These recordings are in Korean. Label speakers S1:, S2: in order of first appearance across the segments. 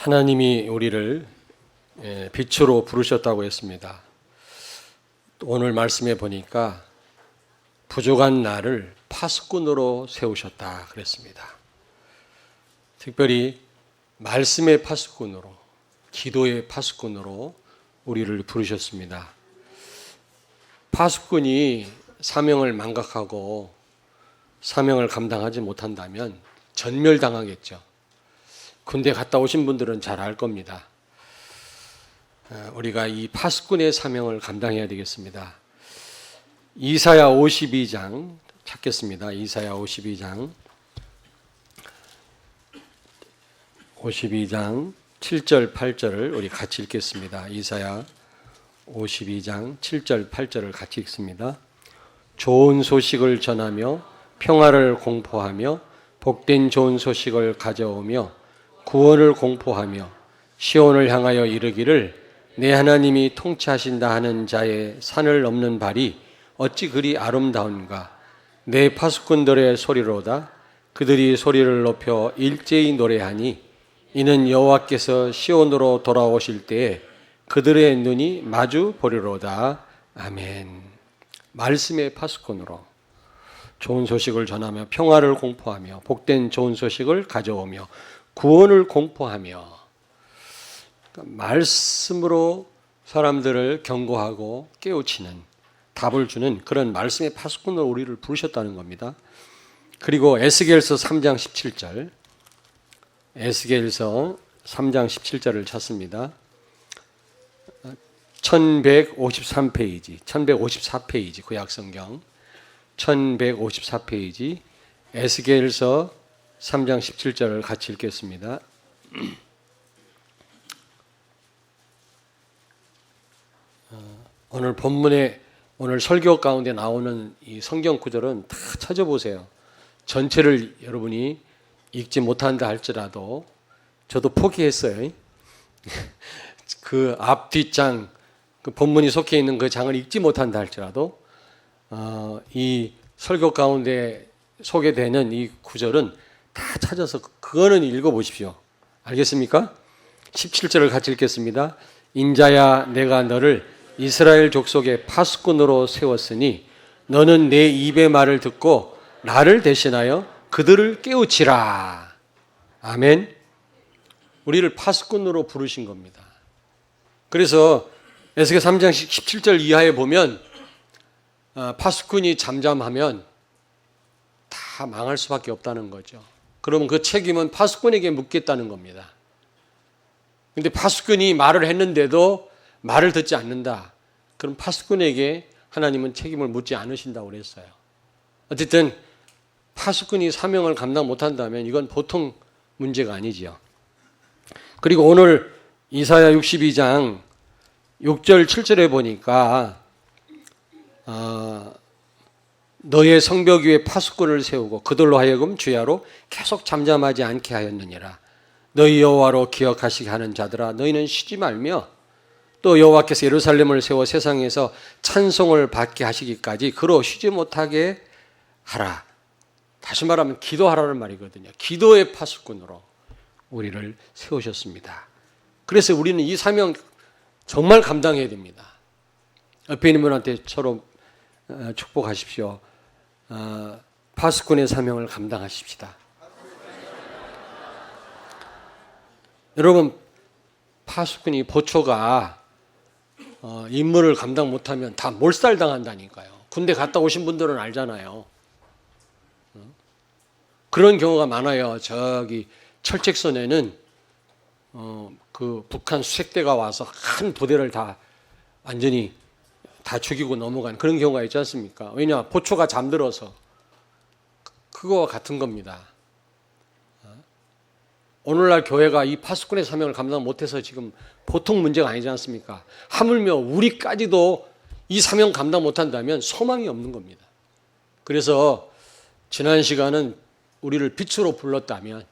S1: 하나님이 우리를 빛으로 부르셨다고 했습니다. 오늘 말씀에 보니까 부족한 나를 파수꾼으로 세우셨다 그랬습니다. 특별히 말씀의 파수꾼으로, 기도의 파수꾼으로 우리를 부르셨습니다. 파수꾼이 사명을 망각하고 사명을 감당하지 못한다면 전멸당하겠죠. 군대 갔다 오신 분들은 잘 알 겁니다. 우리가 이 파수꾼의 사명을 감당해야 되겠습니다. 이사야 52장 찾겠습니다. 이사야 52장 7절 8절을 우리 같이 읽겠습니다. 이사야 52장 7절 8절을 같이 읽습니다. 좋은 소식을 전하며 평화를 공포하며 복된 좋은 소식을 가져오며 구원을 공포하며 시온을 향하여 이르기를 내 하나님이 통치하신다 하는 자의 산을 넘는 발이 어찌 그리 아름다운가. 내 파수꾼들의 소리로다. 그들이 소리를 높여 일제히 노래하니 이는 여호와께서 시온으로 돌아오실 때에 그들의 눈이 마주 보리로다. 아멘. 말씀의 파수꾼으로 좋은 소식을 전하며 평화를 공포하며 복된 좋은 소식을 가져오며 구원을 공포하며, 말씀으로 사람들을 경고하고 깨우치는, 답을 주는 그런 말씀의 파수꾼으로 우리를 부르셨다는 겁니다. 그리고 에스겔서 3장 17절, 에스겔서 3장 17절을 찾습니다. 1153페이지, 1154페이지 구약성경 1154페이지 에스겔서 3장 17절을 같이 읽겠습니다. 오늘 본문에, 오늘 설교 가운데 나오는 이 성경 구절은 다 찾아보세요. 전체를 여러분이 읽지 못한다 할지라도 저도 포기했어요. 그 앞, 뒷장, 그 본문이 속해 있는 그 장을 읽지 못한다 할지라도 이 설교 가운데 소개되는 이 구절은 다 찾아서 그거는 읽어보십시오. 알겠습니까? 17절을 같이 읽겠습니다. 인자야, 내가 너를 이스라엘 족속의 파수꾼으로 세웠으니 너는 내 입의 말을 듣고 나를 대신하여 그들을 깨우치라. 아멘. 우리를 파수꾼으로 부르신 겁니다. 그래서 에스겔 3장 17절 이하에 보면 파수꾼이 잠잠하면 다 망할 수밖에 없다는 거죠. 그러면 그 책임은 파수꾼에게 묻겠다는 겁니다. 그런데 파수꾼이 말을 했는데도 말을 듣지 않는다. 그럼 파수꾼에게 하나님은 책임을 묻지 않으신다고 그랬어요. 어쨌든 파수꾼이 사명을 감당 못한다면 이건 보통 문제가 아니지요. 그리고 오늘 이사야 62장 6절 7절에 보니까 너의 성벽 위에 파수꾼을 세우고 그들로 하여금 주야로 계속 잠잠하지 않게 하였느니라. 너희 여호와로 기억하시게 하는 자들아, 너희는 쉬지 말며 또 여호와께서 예루살렘을 세워 세상에서 찬송을 받게 하시기까지 그로 쉬지 못하게 하라. 다시 말하면 기도하라는 말이거든요. 기도의 파수꾼으로 우리를 세우셨습니다. 그래서 우리는 이 사명 정말 감당해야 됩니다. 옆에 있는 분한테 서로 축복하십시오. 파수꾼의 사명을 감당하십시다. 여러분, 파수꾼이 보초가 임무를 감당 못하면 다 몰살당한다니까요. 군대 갔다 오신 분들은 알잖아요. 그런 경우가 많아요. 저기 철책선에는 그 북한 수색대가 와서 큰 부대를 다 완전히 다 죽이고 넘어간 그런 경우가 있지 않습니까? 왜냐? 보초가 잠들어서. 그거와 같은 겁니다. 오늘날 교회가 이 파수꾼의 사명을 감당 못해서 지금 보통 문제가 아니지 않습니까? 하물며 우리까지도 이 사명 감당 못한다면 소망이 없는 겁니다. 그래서 지난 시간은 우리를 빛으로 불렀다면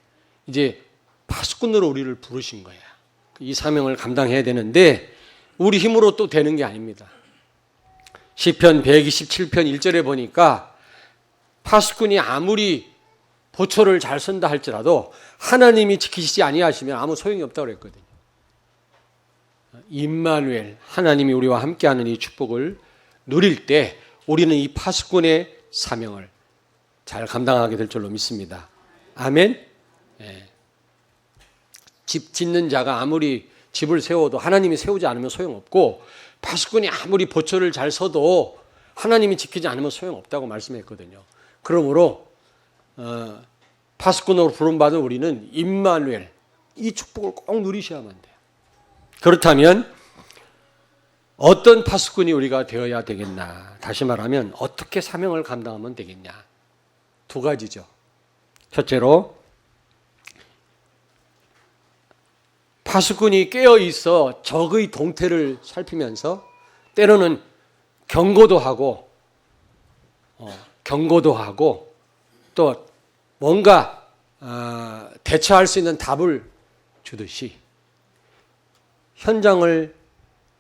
S1: 이제 파수꾼으로 우리를 부르신 거야. 이 사명을 감당해야 되는데 우리 힘으로 또 되는 게 아닙니다. 시편 127편 1절에 보니까 파수꾼이 아무리 보초를 잘 선다 할지라도 하나님이 지키시지 아니하시면 아무 소용이 없다고 그랬거든요. 임마누엘, 하나님이 우리와 함께하는 이 축복을 누릴 때 우리는 이 파수꾼의 사명을 잘 감당하게 될 줄로 믿습니다. 아멘. 예. 집 짓는 자가 아무리 집을 세워도 하나님이 세우지 않으면 소용없고, 파수꾼이 아무리 보초를 잘 서도 하나님이 지키지 않으면 소용없다고 말씀했거든요. 그러므로 파수꾼으로 부름받은 우리는 임마누엘, 이 축복을 꼭 누리셔야만 돼요. 그렇다면 어떤 파수꾼이 우리가 되어야 되겠나? 다시 말하면 어떻게 사명을 감당하면 되겠냐? 두 가지죠. 첫째로, 파수꾼이 깨어있어 적의 동태를 살피면서 때로는 경고도 하고 또 뭔가 대처할 수 있는 답을 주듯이 현장을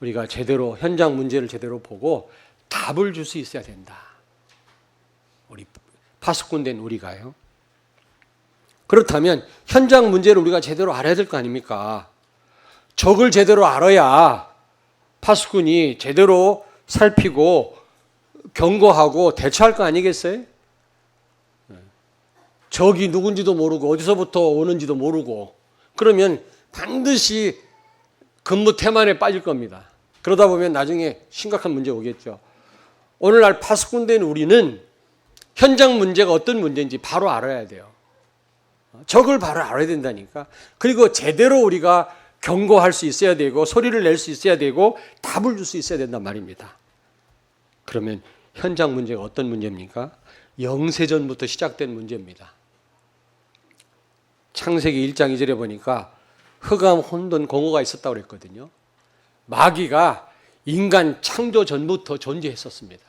S1: 우리가 제대로, 현장 문제를 제대로 보고 답을 줄 수 있어야 된다. 우리 파수꾼 된 우리가요. 그렇다면 현장 문제를 우리가 제대로 알아야 될 거 아닙니까? 적을 제대로 알아야 파수꾼이 제대로 살피고 경고하고 대처할 거 아니겠어요? 적이 누군지도 모르고 어디서부터 오는지도 모르고 그러면 반드시 근무 태만에 빠질 겁니다. 그러다 보면 나중에 심각한 문제 오겠죠. 오늘날 파수꾼 된 우리는 현장 문제가 어떤 문제인지 바로 알아야 돼요. 적을 바로 알아야 된다니까. 그리고 제대로 우리가 경고할 수 있어야 되고 소리를 낼 수 있어야 되고 답을 줄 수 있어야 된단 말입니다. 그러면 현장 문제가 어떤 문제입니까? 영세전부터 시작된 문제입니다. 창세기 1장 2절에 보니까 흑암, 혼돈, 공허가 있었다고 그랬거든요. 마귀가 인간 창조 전부터 존재했었습니다.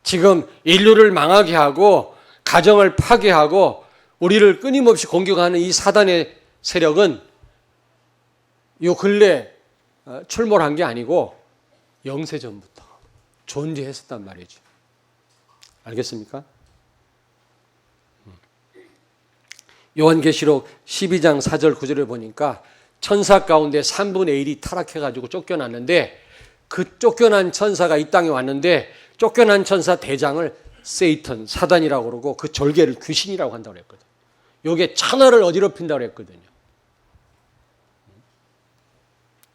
S1: 지금 인류를 망하게 하고 가정을 파괴하고 우리를 끊임없이 공격하는 이 사단의 세력은 요 근래 출몰한 게 아니고 영세전부터 존재했었단 말이죠. 알겠습니까? 요한계시록 12장 4절 9절을 보니까 천사 가운데 3분의 1이 타락해가지고 쫓겨났는데 그 쫓겨난 천사가 이 땅에 왔는데 쫓겨난 천사 대장을 세이턴, 사단이라고 그러고 그 졸개를 귀신이라고 한다고 그랬거든요. 요게 천하를 어지럽힌다고 그랬거든요.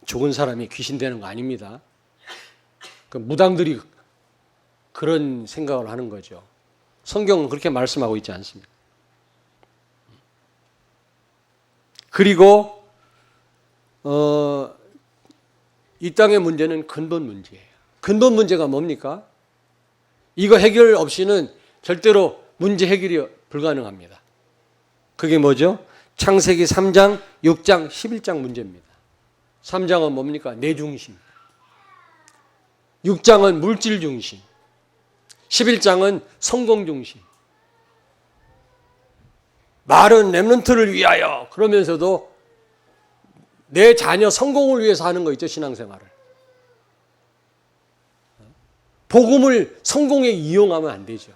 S1: 죽은 사람이 귀신 되는 거 아닙니다. 그 무당들이 그런 생각을 하는 거죠. 성경은 그렇게 말씀하고 있지 않습니다. 그리고 이 땅의 문제는 근본 문제예요. 근본 문제가 뭡니까? 이거 해결 없이는 절대로 문제 해결이 불가능합니다. 그게 뭐죠? 창세기 3장, 6장, 11장 문제입니다. 3장은 뭡니까? 내 중심. 6장은 물질 중심. 11장은 성공 중심. 말은 렘넌트를 위하여 그러면서도 내 자녀 성공을 위해서 하는 거 있죠, 신앙생활을. 복음을 성공에 이용하면 안 되죠.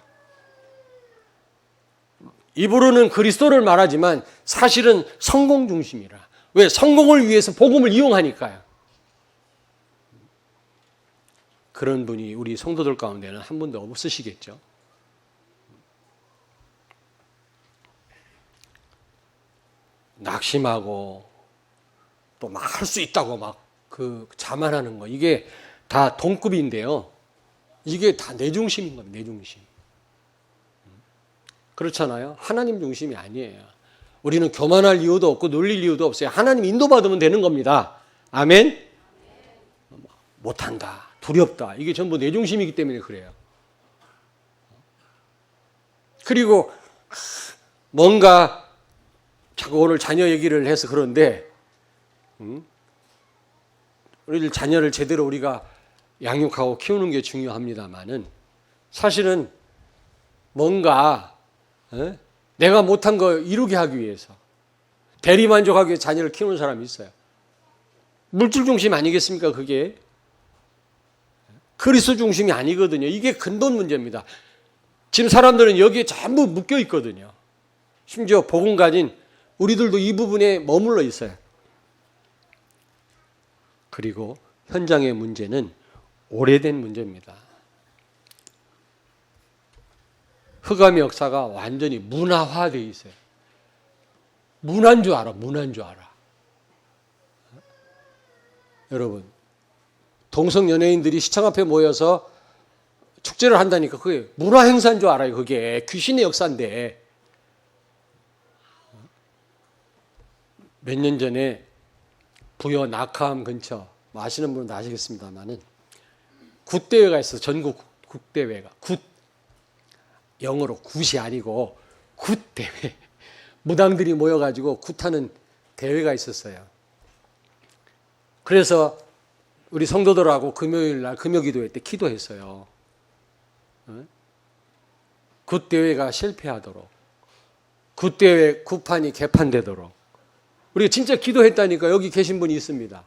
S1: 입으로는 그리스도를 말하지만 사실은 성공 중심이라. 왜? 성공을 위해서 복음을 이용하니까요. 그런 분이 우리 성도들 가운데는 한 분도 없으시겠죠. 낙심하고 또 막 할 수 있다고 막 그 자만하는 거, 이게 다 동급인데요. 이게 다 내 중심인 겁니다. 내 중심. 그렇잖아요. 하나님 중심이 아니에요. 우리는 교만할 이유도 없고 놀릴 이유도 없어요. 하나님 인도받으면 되는 겁니다. 아멘? 못한다, 두렵다, 이게 전부 내 중심이기 때문에 그래요. 그리고 뭔가 자꾸 오늘 자녀 얘기를 해서 그런데 우리 자녀를 제대로 우리가 양육하고 키우는 게 중요합니다만은 사실은 뭔가 내가 못한 거 이루게 하기 위해서 대리만족하기 위해서 자녀를 키우는 사람이 있어요. 물질 중심 아니겠습니까? 그게 그리스도 중심이 아니거든요. 이게 근본 문제입니다. 지금 사람들은 여기에 전부 묶여 있거든요. 심지어 복음 가진 우리들도 이 부분에 머물러 있어요. 그리고 현장의 문제는 오래된 문제입니다. 흑암의 역사가 완전히 문화화되어 있어요. 문화인 줄 알아, 문화인 줄 알아. 여러분, 동성 연예인들이 시청 앞에 모여서 축제를 한다니까 그게 문화 행사인 줄 알아요. 그게 귀신의 역사인데. 몇 년 전에 부여 낙하암 근처, 아시는 분은 다 아시겠습니다만은 굿대회가 있어서 전국 굿대회가 영어로 굿이 아니고 굿대회. 무당들이 모여가지고 굿하는 대회가 있었어요. 그래서 우리 성도들하고 금요일 날 금요기도회 때 기도했어요. 굿대회가 실패하도록, 굿대회 굿판이 개판되도록 우리가 진짜 기도했다니까. 여기 계신 분이 있습니다.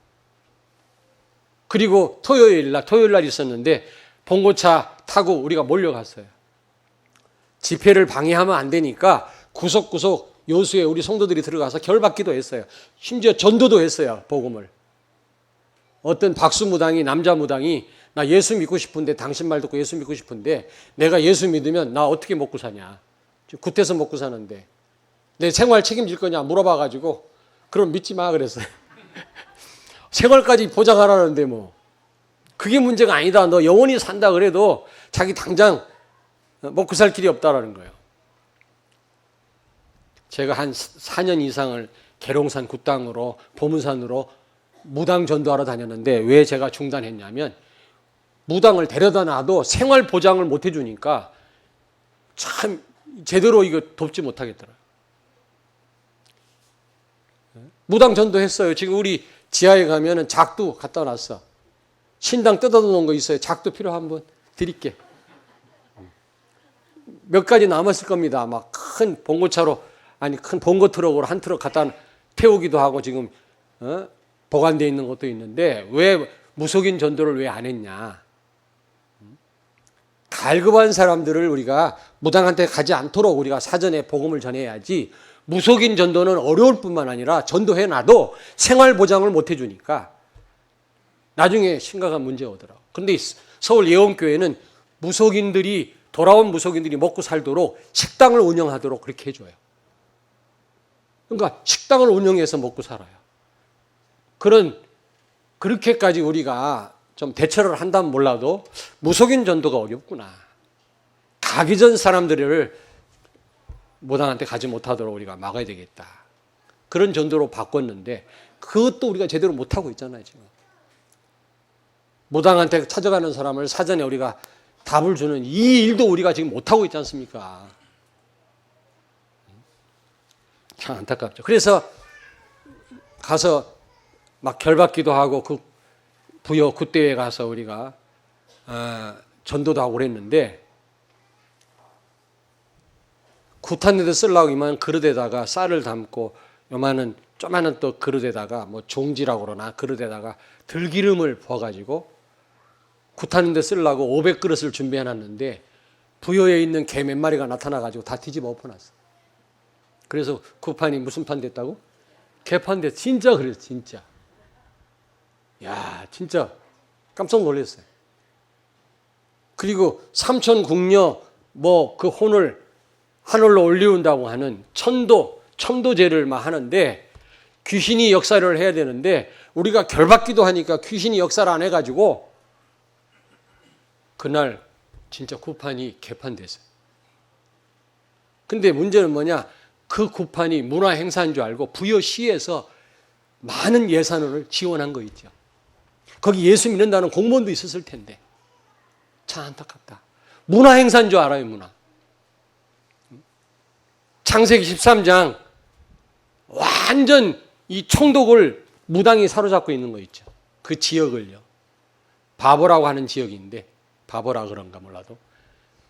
S1: 그리고 토요일 날 있었는데 봉고차 타고 우리가 몰려갔어요. 집회를 방해하면 안 되니까 구석구석 요수에 우리 성도들이 들어가서 결박기도 했어요. 심지어 전도도 했어요. 복음을. 어떤 박수무당이, 남자 무당이 나 예수 믿고 싶은데, 당신 말 듣고 예수 믿고 싶은데 내가 예수 믿으면 나 어떻게 먹고 사냐. 굿해서 먹고 사는데 내 생활 책임질 거냐 물어봐가지고 그럼 믿지 마 그랬어요. 생활까지 보장하라는데 뭐 그게 문제가 아니다. 너 영원히 산다 그래도 자기 당장 먹고 살 길이 없다라는 거예요. 제가 한 4년 이상을 계룡산 굿당으로 보문산으로 무당 전도하러 다녔는데 왜 제가 중단했냐면 무당을 데려다 놔도 생활 보장을 못 해주니까 참 제대로 이거 돕지 못하겠더라고요. 무당 전도했어요. 지금 우리 지하에 가면은 작두 갖다 놨어. 신당 뜯어서 놓은 거 있어요. 작두 필요한 분 드릴게. 몇 가지 남았을 겁니다. 막 큰 봉고차로, 아니 큰 봉고 트럭으로 한 트럭 갖다 태우기도 하고 지금 보관되어 있는 것도 있는데 왜 무속인 전도를 왜 안 했냐. 갈급한 사람들을 우리가 무당한테 가지 않도록 우리가 사전에 복음을 전해야지. 무속인 전도는 어려울 뿐만 아니라 전도해놔도 생활 보장을 못 해주니까 나중에 심각한 문제가 오더라고요. 그런데 서울 예원교회는 돌아온 무속인들이 먹고 살도록 식당을 운영하도록 그렇게 해줘요. 그러니까 식당을 운영해서 먹고 살아요. 그렇게까지 우리가 좀 대처를 한다면 몰라도 무속인 전도가 어렵구나. 가기 전 사람들을 무당한테 가지 못하도록 우리가 막아야 되겠다. 그런 전도로 바꿨는데 그것도 우리가 제대로 못하고 있잖아요. 지금 무당한테 찾아가는 사람을 사전에 우리가 답을 주는 이 일도 우리가 지금 못하고 있지 않습니까? 참 안타깝죠. 그래서 가서 막 결박기도 하고 그 부여 굿대회에 가서 우리가 전도도 하고 그랬는데 굿한 데도 쓰려고 이만 그릇에다가 쌀을 담고 조만한 또 그릇에다가 뭐 종지라고 그러나 그릇에다가 들기름을 부어가지고 굿하는 데 쓰려고 500그릇을 준비해놨는데 부여에 있는 개 몇 마리가 나타나가지고 다 뒤집어 엎어놨어. 그래서 굿판이 무슨 판 됐다고? 개판 됐. 진짜 그랬어. 진짜. 야, 진짜 깜짝 놀랐어요. 그리고 삼천 궁녀 그 혼을 하늘로 올리운다고 하는 천도제를 막 하는데 귀신이 역사를 해야 되는데 우리가 결박기도 하니까 귀신이 역사를 안 해가지고 그날 진짜 굿판이 개판됐어요. 근데 문제는 뭐냐? 그 굿판이 문화 행사인 줄 알고 부여시에서 많은 예산을 지원한 거 있죠. 거기 예수 믿는다는 공무원도 있었을 텐데 참 안타깝다. 문화 행사인 줄 알아요. 문화. 창세기 13장 완전 이 총독을 무당이 사로잡고 있는 거 있죠. 그 지역을요. 바보라고 하는 지역인데 바보라 그런가 몰라도.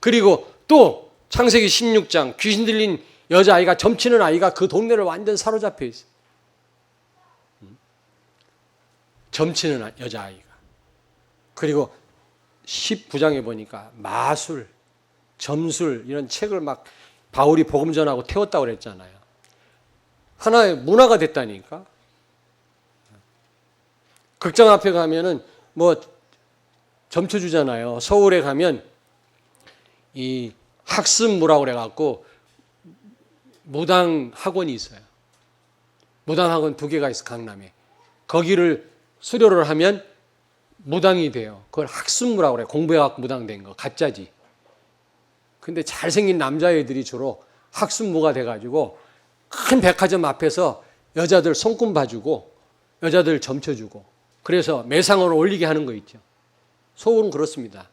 S1: 그리고 또 창세기 16장 귀신 들린 여자아이가 점치는 아이가 그 동네를 완전 사로잡혀 있어요. 점치는 여자아이가. 그리고 19장에 보니까 마술, 점술 이런 책을 막 바울이 복음 전하고 태웠다고 그랬잖아요. 하나의 문화가 됐다니까. 극장 앞에 가면은 뭐 점수 주잖아요. 서울에 가면 이 학습무라고 그래갖고 무당 학원이 있어요. 무당 학원 2개가 있어, 강남에. 거기를 수료를 하면 무당이 돼요. 그걸 학습무라고 그래. 공부해갖고 무당 된 거. 가짜지. 근데 잘생긴 남자애들이 주로 학습무가 돼가지고 큰 백화점 앞에서 여자들 손금 봐주고 여자들 점쳐주고 그래서 매상을 올리게 하는 거 있죠. 서울은 그렇습니다.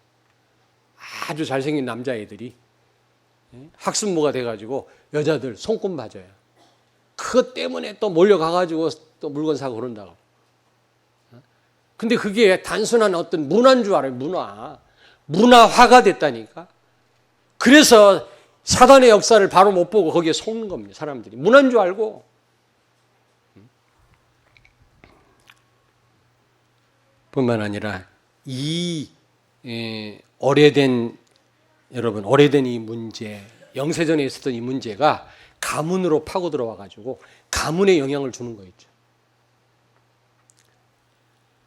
S1: 아주 잘생긴 남자애들이 학습무가 돼가지고 여자들 손금 봐줘요. 그것 때문에 또 몰려가가지고 또 물건 사고 그런다고. 근데 그게 단순한 어떤 문화인 줄 알아요. 문화화가 됐다니까. 그래서 사단의 역사를 바로 못 보고 거기에 속는 겁니다. 사람들이. 문화인 줄 알고. 뿐만 아니라 이 오래된 이 문제, 영세전에 있었던 이 문제가 가문으로 파고 들어와 가지고 가문에 영향을 주는 거 있죠.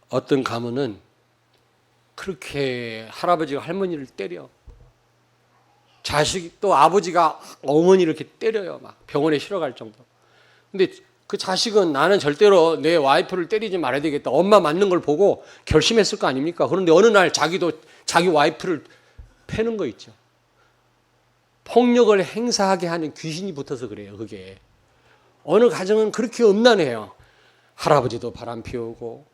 S1: 어떤 가문은 그렇게 할아버지가 할머니를 때려. 자식이 또 아버지가 어머니를 이렇게 때려요. 막 병원에 실어갈 정도. 근데 그 자식은 나는 절대로 내 와이프를 때리지 말아야 되겠다. 엄마 맞는 걸 보고 결심했을 거 아닙니까? 그런데 어느 날 자기도 자기 와이프를 패는 거 있죠. 폭력을 행사하게 하는 귀신이 붙어서 그래요. 그게. 어느 가정은 그렇게 음란해요. 할아버지도 바람 피우고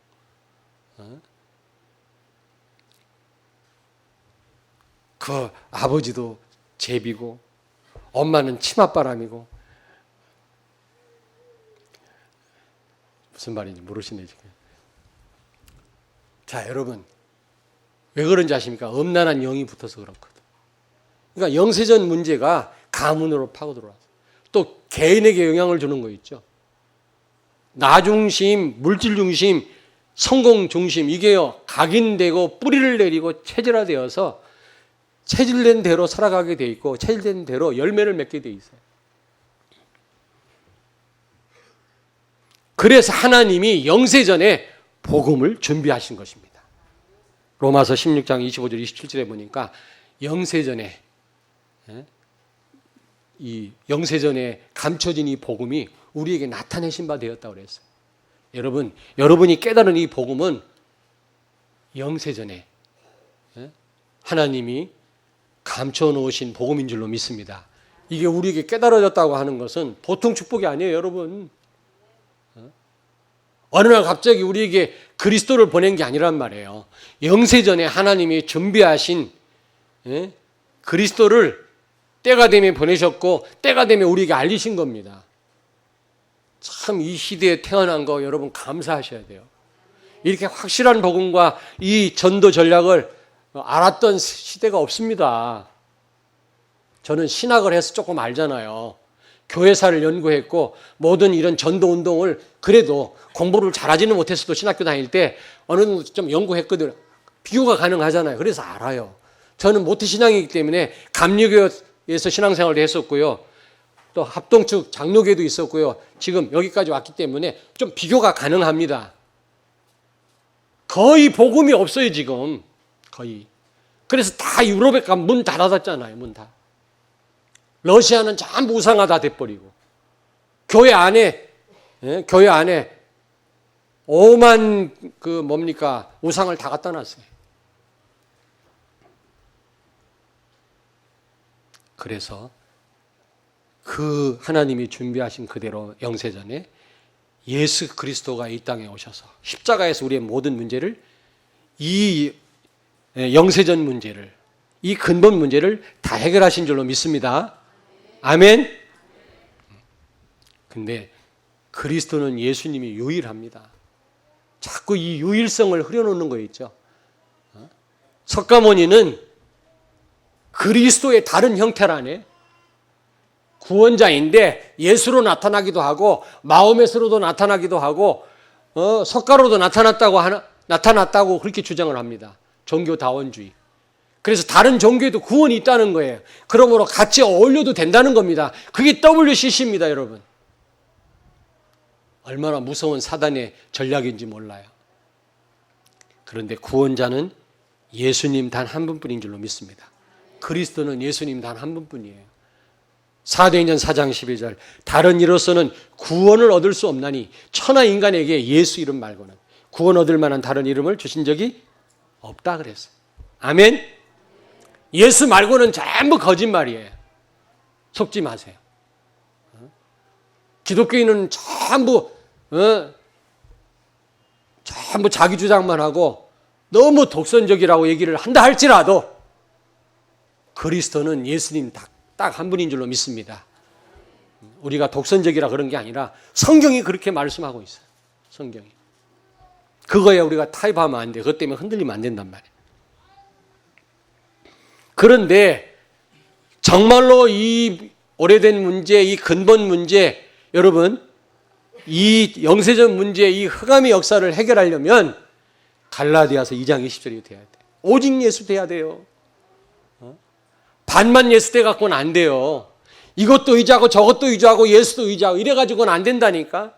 S1: 그 아버지도 제비고 엄마는 치맛바람이고 무슨 말인지 모르시네 지금. 자, 여러분 왜 그런지 아십니까? 음란한 영이 붙어서 그렇거든. 그러니까 영세전 문제가 가문으로 파고 들어왔어. 또 개인에게 영향을 주는 거 있죠. 나 중심, 물질 중심, 성공 중심 이게요 각인되고 뿌리를 내리고 체질화되어서 체질된 대로 살아가게 돼 있고 체질된 대로 열매를 맺게 돼 있어요. 그래서 하나님이 영세전에 복음을 준비하신 것입니다. 로마서 16장 25절 27절에 보니까 영세전에 이 영세전에 감춰진 이 복음이 우리에게 나타내신 바 되었다고 그랬어요. 여러분이 깨달은 이 복음은 영세전에 하나님이 감춰 놓으신 복음인 줄로 믿습니다. 이게 우리에게 깨달아졌다고 하는 것은 보통 축복이 아니에요, 여러분. 어느 날 갑자기 우리에게 그리스도를 보낸 게 아니란 말이에요. 영세전에 하나님이 준비하신 그리스도를 때가 되면 보내셨고 때가 되면 우리에게 알리신 겁니다. 참 이 시대에 태어난 거 여러분 감사하셔야 돼요. 이렇게 확실한 복음과 이 전도 전략을 알았던 시대가 없습니다. 저는 신학을 해서 조금 알잖아요. 교회사를 연구했고 모든 이런 전도 운동을 그래도 공부를 잘하지는 못했어도 신학교 다닐 때 어느 정도 좀 연구했거든요. 비교가 가능하잖아요. 그래서 알아요. 저는 모태신앙이기 때문에 감리교에서 신앙생활도 했었고요. 또 합동측 장로교회도 있었고요. 지금 여기까지 왔기 때문에 좀 비교가 가능합니다. 거의 복음이 없어요, 지금. 거의. 그래서 다 유럽에 가면 문 닫아놨잖아요, 문 다. 러시아는 전부 우상화 다 돼버리고. 교회 안에 오만 우상을 다 갖다 놨어요. 그래서 그 하나님이 준비하신 그대로 영세전에 예수 그리스도가 이 땅에 오셔서 십자가에서 우리의 모든 문제를 이 영세전 문제를 이 근본 문제를 다 해결하신 줄로 믿습니다. 아멘. 근데 그리스도는 예수님이 유일합니다. 자꾸 이 유일성을 흐려놓는 거 있죠. 석가모니는 그리스도의 다른 형태라네. 구원자인데 예수로 나타나기도 하고 마호메스로도 나타나기도 하고 석가로도 나타났다고 그렇게 주장을 합니다. 종교다원주의. 그래서 다른 종교에도 구원이 있다는 거예요. 그러므로 같이 어울려도 된다는 겁니다. 그게 WCC입니다, 여러분. 얼마나 무서운 사단의 전략인지 몰라요. 그런데 구원자는 예수님 단 한 분뿐인 줄로 믿습니다. 그리스도는 예수님 단 한 분뿐이에요. 사도행전 4장 12절 다른 이로서는 구원을 얻을 수 없나니 천하 인간에게 예수 이름 말고는 구원 얻을 만한 다른 이름을 주신 적이 없다 그랬어요. 아멘. 예수 말고는 전부 거짓말이에요. 속지 마세요. 기독교인은 전부 자기 주장만 하고 너무 독선적이라고 얘기를 한다 할지라도 그리스도는 예수님 딱 한 분인 줄로 믿습니다. 우리가 독선적이라 그런 게 아니라 성경이 그렇게 말씀하고 있어요. 성경이. 그거에 우리가 타협하면 안 돼. 그것 때문에 흔들리면 안 된단 말이에요. 그런데 정말로 이 오래된 문제, 이 근본 문제, 여러분 이 영세전 문제, 이 흑암의 역사를 해결하려면 갈라디아서 2장 20절이 돼야 돼. 오직 예수 돼야 돼요. 반만 예수 돼 갖고는 안 돼요. 이것도 의지하고 저것도 의지하고 예수도 의지하고 이래 가지고는 안 된다니까.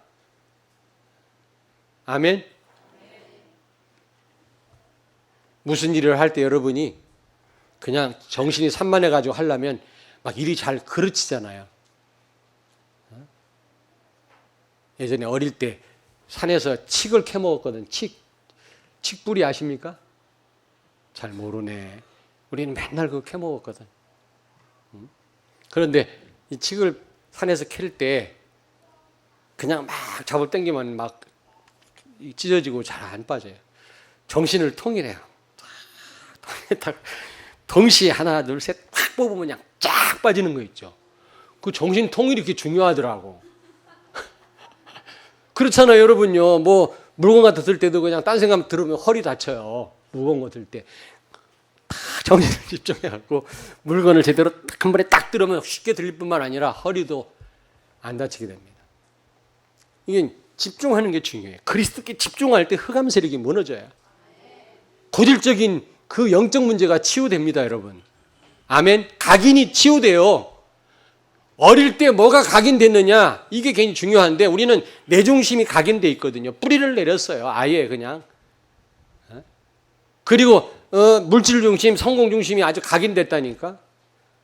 S1: 아멘. 무슨 일을 할 때 여러분이 그냥 정신이 산만해 가지고 하려면 막 일이 잘 그르치잖아요. 예전에 어릴 때 산에서 칡을 캐 먹었거든. 칡뿌리 아십니까? 잘 모르네. 우리는 맨날 그거 캐 먹었거든. 그런데 이 칡을 산에서 캘 때 그냥 막 잡을 당기면 막 찢어지고 잘 안 빠져요. 정신을 통일해요. 딱 동시에 하나 둘 셋 딱 뽑으면 그냥 쫙 빠지는 거 있죠. 그 정신 통일이 그렇게 중요하더라고. 그렇잖아요, 여러분요. 뭐 물건 같은 거 들 때도 그냥 딴 생각 들으면 허리 다쳐요. 무거운 거 들 때. 딱 정신을 집중해갖고 물건을 제대로 딱 한 번에 딱 들으면 쉽게 들릴 뿐만 아니라 허리도 안 다치게 됩니다. 이게 집중하는 게 중요해요. 그리스도께 집중할 때 흑암 세력이 무너져요. 고질적인 그 영적 문제가 치유됩니다, 여러분. 아멘. 각인이 치유돼요. 어릴 때 뭐가 각인됐느냐 이게 굉장히 중요한데 우리는 내 중심이 각인돼 있거든요. 뿌리를 내렸어요. 아예 그냥. 그리고 물질 중심, 성공 중심이 아주 각인됐다니까.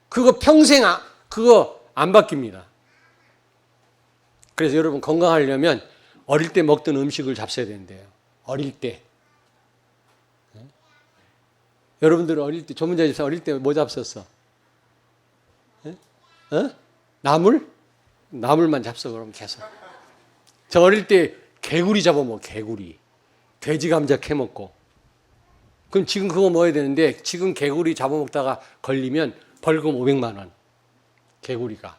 S1: 그거 평생 그거 안 바뀝니다. 그래서 여러분 건강하려면 어릴 때 먹던 음식을 잡숴야 된대요. 어릴 때. 여러분들 어릴 때 조문자 집사 어릴 때 뭐 잡섰어? 나물? 나물만 잡숴 그러면 계속. 저 어릴 때 개구리 잡아먹어. 개구리. 돼지 감자 캐먹고. 그럼 지금 그거 먹어야 되는데 지금 개구리 잡아먹다가 걸리면 벌금 500만 원. 개구리가.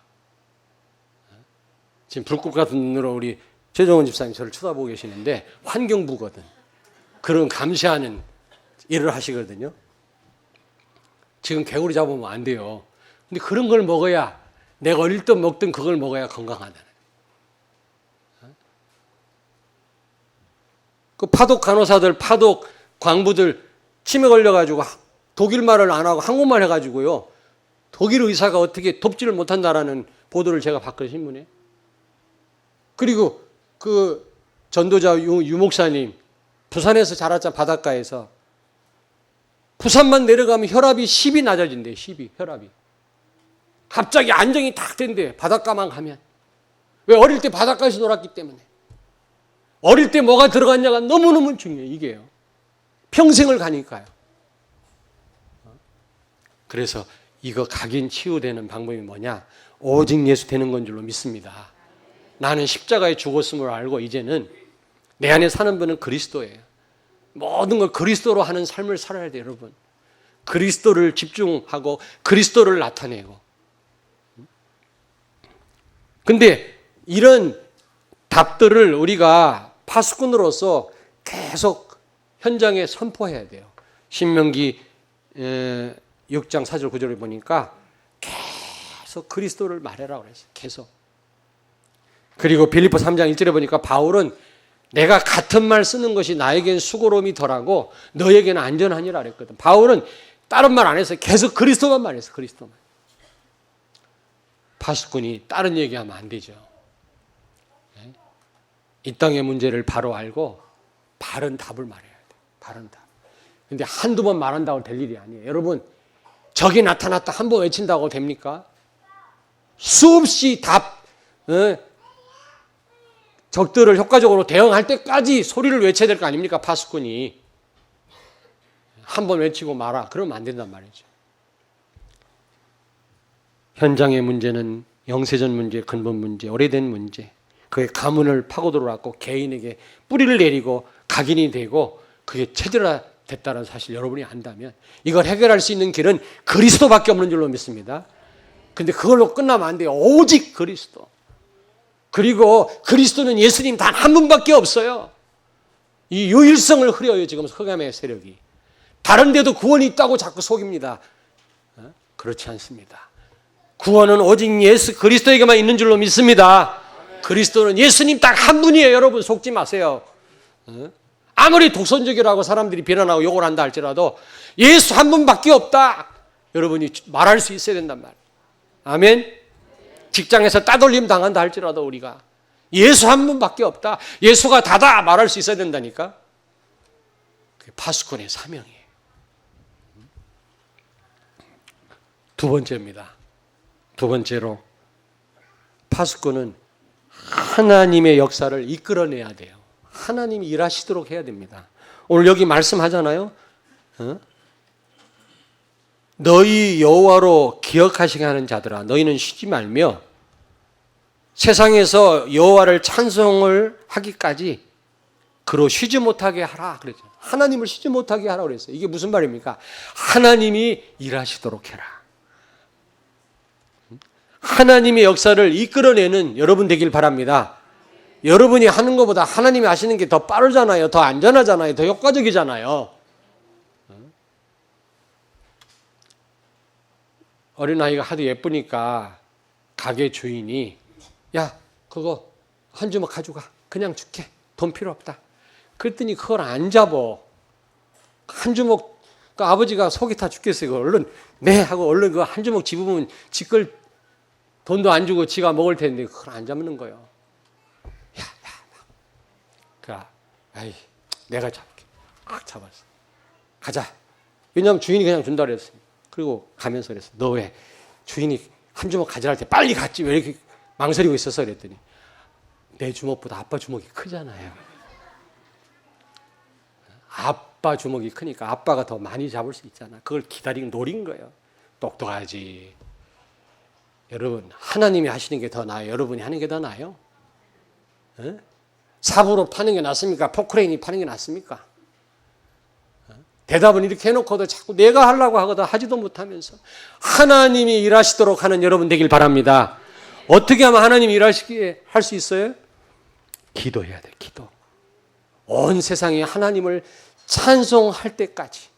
S1: 지금 불꽃 같은 눈으로 우리 최정원 집사님 저를 쳐다보고 계시는데 환경부거든. 그런 감시하는 일을 하시거든요. 지금 개구리 잡으면 안 돼요. 근데 그런 걸 먹어야 내가 어릴 때 먹던 그걸 먹어야 건강하다. 그 파독 간호사들, 파독 광부들 치매 걸려가지고 독일 말을 안 하고 한국말 해가지고요. 독일 의사가 어떻게 돕지를 못한다라는 보도를 제가 봤거든요, 신문에. 그리고 그 전도자 유 목사님, 부산에서 자랐잖아, 바닷가에서. 부산만 내려가면 혈압이 10이 낮아진대, 10이, 혈압이. 갑자기 안정이 탁 된대, 바닷가만 가면. 왜? 어릴 때 바닷가에서 놀았기 때문에. 어릴 때 뭐가 들어갔냐가 너무너무 중요해요, 이게요. 평생을 가니까요. 그래서 이거 각인 치유되는 방법이 뭐냐? 오직 예수 되는 건 줄로 믿습니다. 나는 십자가에 죽었음을 알고 이제는 내 안에 사는 분은 그리스도예요. 모든 걸 그리스도로 하는 삶을 살아야 돼요, 여러분. 그리스도를 집중하고 그리스도를 나타내고. 근데 이런 답들을 우리가 파수꾼으로서 계속 현장에 선포해야 돼요. 신명기 6장 4절 9절을 보니까 계속 그리스도를 말해라 그랬어요. 계속. 그리고 빌립보 3장 1절에 보니까 바울은 내가 같은 말 쓰는 것이 나에겐 수고로움이 덜하고 너에게는 안전하니라 그랬거든. 바울은 다른 말 안 했어요. 계속 그리스도만 말했어요. 그리스도만. 파수꾼이 다른 얘기하면 안 되죠. 이 땅의 문제를 바로 알고 바른 답을 말해야 돼요. 바른 답. 근데 한두 번 말한다고 될 일이 아니에요. 여러분, 적이 나타났다 한 번 외친다고 됩니까? 수없이 적들을 효과적으로 대응할 때까지 소리를 외쳐야 될 거 아닙니까? 파수꾼이. 한 번 외치고 말아. 그러면 안 된단 말이죠. 현장의 문제는 영세전 문제, 근본 문제, 오래된 문제. 그의 가문을 파고들어왔고 개인에게 뿌리를 내리고 각인이 되고 그게 체질화됐다는 사실 여러분이 안다면 이걸 해결할 수 있는 길은 그리스도밖에 없는 줄로 믿습니다. 근데 그걸로 끝나면 안 돼요. 오직 그리스도. 그리고 그리스도는 예수님 단 한 분밖에 없어요. 이 유일성을 흐려요. 지금 흑암의 세력이. 다른 데도 구원이 있다고 자꾸 속입니다. 그렇지 않습니다. 구원은 오직 예수 그리스도에게만 있는 줄로 믿습니다. 그리스도는 예수님 딱 한 분이에요. 여러분 속지 마세요. 아무리 독선적이라고 사람들이 비난하고 욕을 한다 할지라도 예수 한 분밖에 없다. 여러분이 말할 수 있어야 된단 말이에요. 아멘. 직장에서 따돌림 당한다 할지라도 우리가 예수 한 분밖에 없다. 예수가 다다 말할 수 있어야 된다니까. 그게 파수꾼의 사명이에요. 두 번째입니다. 두 번째로 파수꾼은 하나님의 역사를 이끌어내야 돼요. 하나님이 일하시도록 해야 됩니다. 오늘 여기 말씀하잖아요. 너희 여호와로 기억하시게 하는 자들아 너희는 쉬지 말며 세상에서 여호와를 찬송을 하기까지 그로 쉬지 못하게 하라 그랬죠. 하나님을 쉬지 못하게 하라 그랬어요. 이게 무슨 말입니까? 하나님이 일하시도록 해라. 하나님의 역사를 이끌어내는 여러분 되길 바랍니다. 여러분이 하는 것보다 하나님이 하시는 게 더 빠르잖아요. 더 안전하잖아요. 더 효과적이잖아요. 어린아이가 하도 예쁘니까 가게 주인이 야 그거 한 주먹 가져가. 그냥 줄게. 돈 필요 없다. 그랬더니 그걸 안 잡어. 한 주먹 그 아버지가 속이 타 죽겠어요. 얼른 네 하고 얼른 그 한 주먹 집으면 지걸 돈도 안 주고 지가 먹을 텐데 그걸 안 잡는 거예요. 야, 아이 내가 잡게. 막 잡았어. 가자. 왜냐하면 주인이 그냥 준다 그랬어요. 그리고 가면서 그랬어. 너 왜 주인이 한 주먹 가져라 할 때 빨리 갔지 왜 이렇게 망설이고 있었어 그랬더니 내 주먹보다 아빠 주먹이 크잖아요. 아빠 주먹이 크니까 아빠가 더 많이 잡을 수 있잖아. 그걸 기다리고 노린 거예요. 똑똑하지. 여러분 하나님이 하시는 게 더 나아요? 여러분이 하는 게 더 나아요? 삽으로 파는 게 낫습니까? 포크레인이 파는 게 낫습니까? 대답은 이렇게 해놓고도 자꾸 내가 하려고 하거든 하지도 못하면서 하나님이 일하시도록 하는 여러분 되길 바랍니다. 어떻게 하면 하나님이 일하시게 할 수 있어요? 기도해야 돼. 기도. 온 세상이 하나님을 찬송할 때까지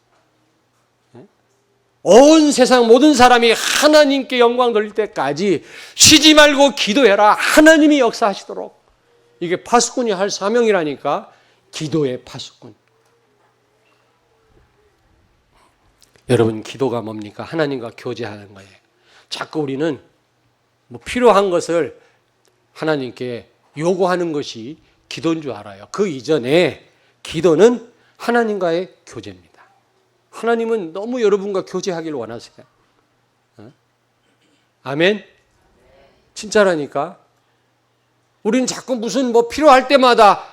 S1: 온 세상 모든 사람이 하나님께 영광 돌릴 때까지 쉬지 말고 기도해라. 하나님이 역사하시도록. 이게 파수꾼이 할 사명이라니까. 기도의 파수꾼. 여러분 기도가 뭡니까? 하나님과 교제하는 거예요. 자꾸 우리는 뭐 필요한 것을 하나님께 요구하는 것이 기도인 줄 알아요. 그 이전에 기도는 하나님과의 교제입니다. 하나님은 너무 여러분과 교제하기를 원하세요. 아멘? 진짜라니까. 우리는 자꾸 무슨 뭐 필요할 때마다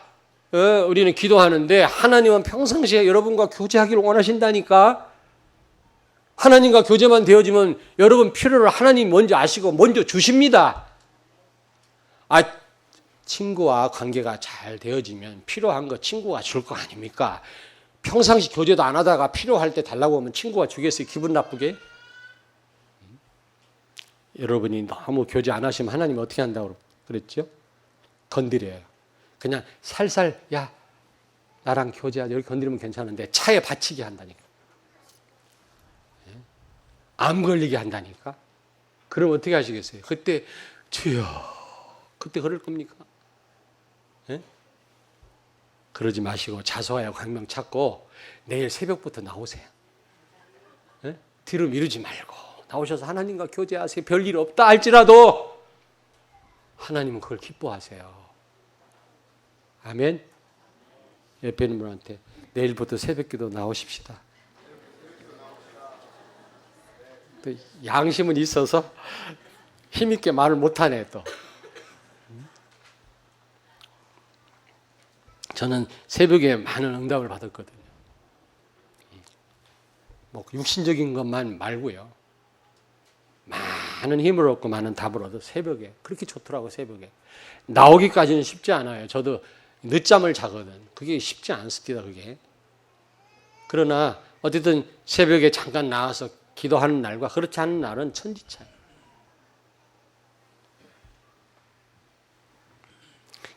S1: 우리는 기도하는데 하나님은 평상시에 여러분과 교제하기를 원하신다니까. 하나님과 교제만 되어지면 여러분 필요를 하나님 먼저 아시고 먼저 주십니다. 친구와 관계가 잘 되어지면 필요한 거 친구가 줄 거 아닙니까? 평상시 교제도 안 하다가 필요할 때 달라고 하면 친구가 주겠어요? 기분 나쁘게? 여러분이 너무 교제 안 하시면 하나님이 어떻게 한다고 그랬죠? 건드려요. 그냥 살살 야 나랑 교제하자 이렇게 건드리면 괜찮은데 차에 받치게 한다니까. 암 걸리게 한다니까. 그럼 어떻게 하시겠어요? 그때 주여 그때 그럴 겁니까? 그러지 마시고 자소하여 광명 찾고 내일 새벽부터 나오세요. 예? 뒤로 미루지 말고 나오셔서 하나님과 교제하세요. 별일 없다 할지라도 하나님은 그걸 기뻐하세요. 아멘. 옆에 있는 분한테 내일부터 새벽기도 나오십시다. 또 양심은 있어서 힘있게 말을 못하네 또. 저는 새벽에 많은 응답을 받았거든요. 뭐 육신적인 것만 말고요. 많은 힘을 얻고 많은 답을 얻어 새벽에. 그렇게 좋더라고 새벽에. 나오기까지는 쉽지 않아요. 저도 늦잠을 자거든. 그게 쉽지 않습니다. 그게. 그러나 어쨌든 새벽에 잠깐 나와서 기도하는 날과 그렇지 않은 날은 천지차예요.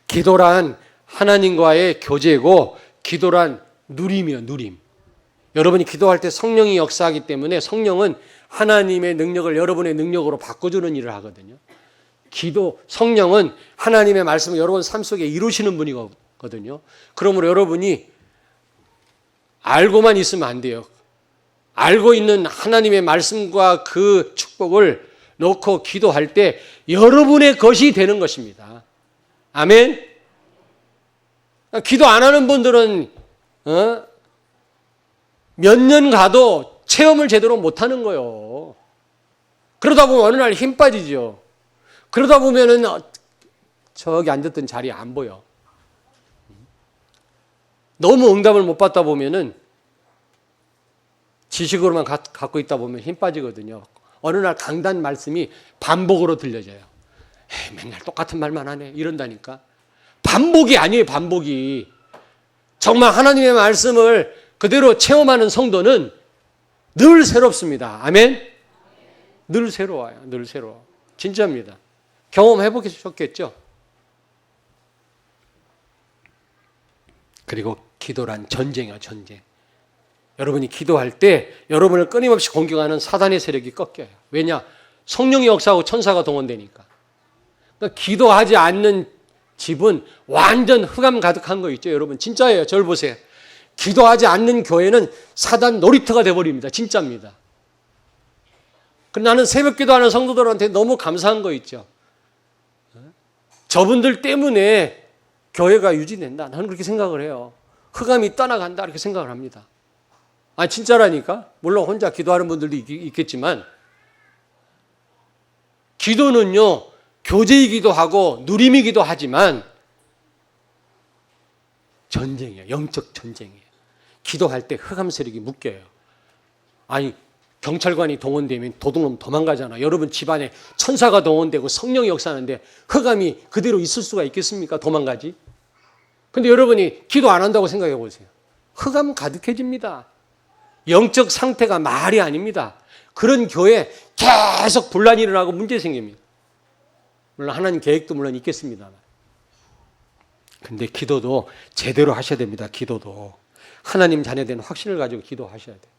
S1: 기도란 하나님과의 교제고 기도란 누림이요, 누림. 여러분이 기도할 때 성령이 역사하기 때문에 성령은 하나님의 능력을 여러분의 능력으로 바꿔주는 일을 하거든요. 성령은 하나님의 말씀을 여러분 삶 속에 이루시는 분이거든요. 그러므로 여러분이 알고만 있으면 안 돼요. 알고 있는 하나님의 말씀과 그 축복을 놓고 기도할 때 여러분의 것이 되는 것입니다. 아멘. 기도 안 하는 분들은 몇 년 가도 체험을 제대로 못 하는 거예요. 그러다 보면 어느 날 힘 빠지죠. 그러다 보면은 저기 앉았던 자리에 안 보여. 너무 응답을 못 받다 보면은 지식으로만 갖고 있다 보면 힘 빠지거든요. 어느 날 강단 말씀이 반복으로 들려져요. 맨날 똑같은 말만 하네. 이런다니까. 반복이 아니에요, 반복이. 정말 하나님의 말씀을 그대로 체험하는 성도는 늘 새롭습니다. 아멘? 늘 새로워요. 늘 새로워. 진짜입니다. 경험해 보셨겠죠? 그리고 기도란 전쟁이야, 전쟁. 여러분이 기도할 때 여러분을 끊임없이 공격하는 사단의 세력이 꺾여요. 왜냐? 성령의 역사하고 천사가 동원되니까. 그러니까 기도하지 않는 집은 완전 흑암 가득한 거 있죠, 여러분. 진짜예요. 저를 보세요. 기도하지 않는 교회는 사단 놀이터가 돼버립니다. 진짜입니다. 그런데 나는 새벽 기도하는 성도들한테 너무 감사한 거 있죠. 저분들 때문에 교회가 유지된다. 나는 그렇게 생각을 해요. 흑암이 떠나간다. 이렇게 생각을 합니다. 진짜라니까. 물론 혼자 기도하는 분들도 있겠지만 기도는요, 교제이기도 하고 누림이기도 하지만 전쟁이에요. 영적 전쟁이에요. 기도할 때 흑암 세력이 묶여요. 경찰관이 동원되면 도둑놈 도망가잖아. 여러분 집안에 천사가 동원되고 성령이 역사하는데 흑암이 그대로 있을 수가 있겠습니까? 도망가지. 근데 여러분이 기도 안 한다고 생각해 보세요. 흑암 가득해집니다. 영적 상태가 말이 아닙니다. 그런 교회에 계속 분란이 일어나고 문제 생깁니다. 물론 하나님 계획도 물론 있겠습니다만. 근데 기도도 제대로 하셔야 됩니다. 기도도. 하나님 자녀된 확신을 가지고 기도하셔야 돼요.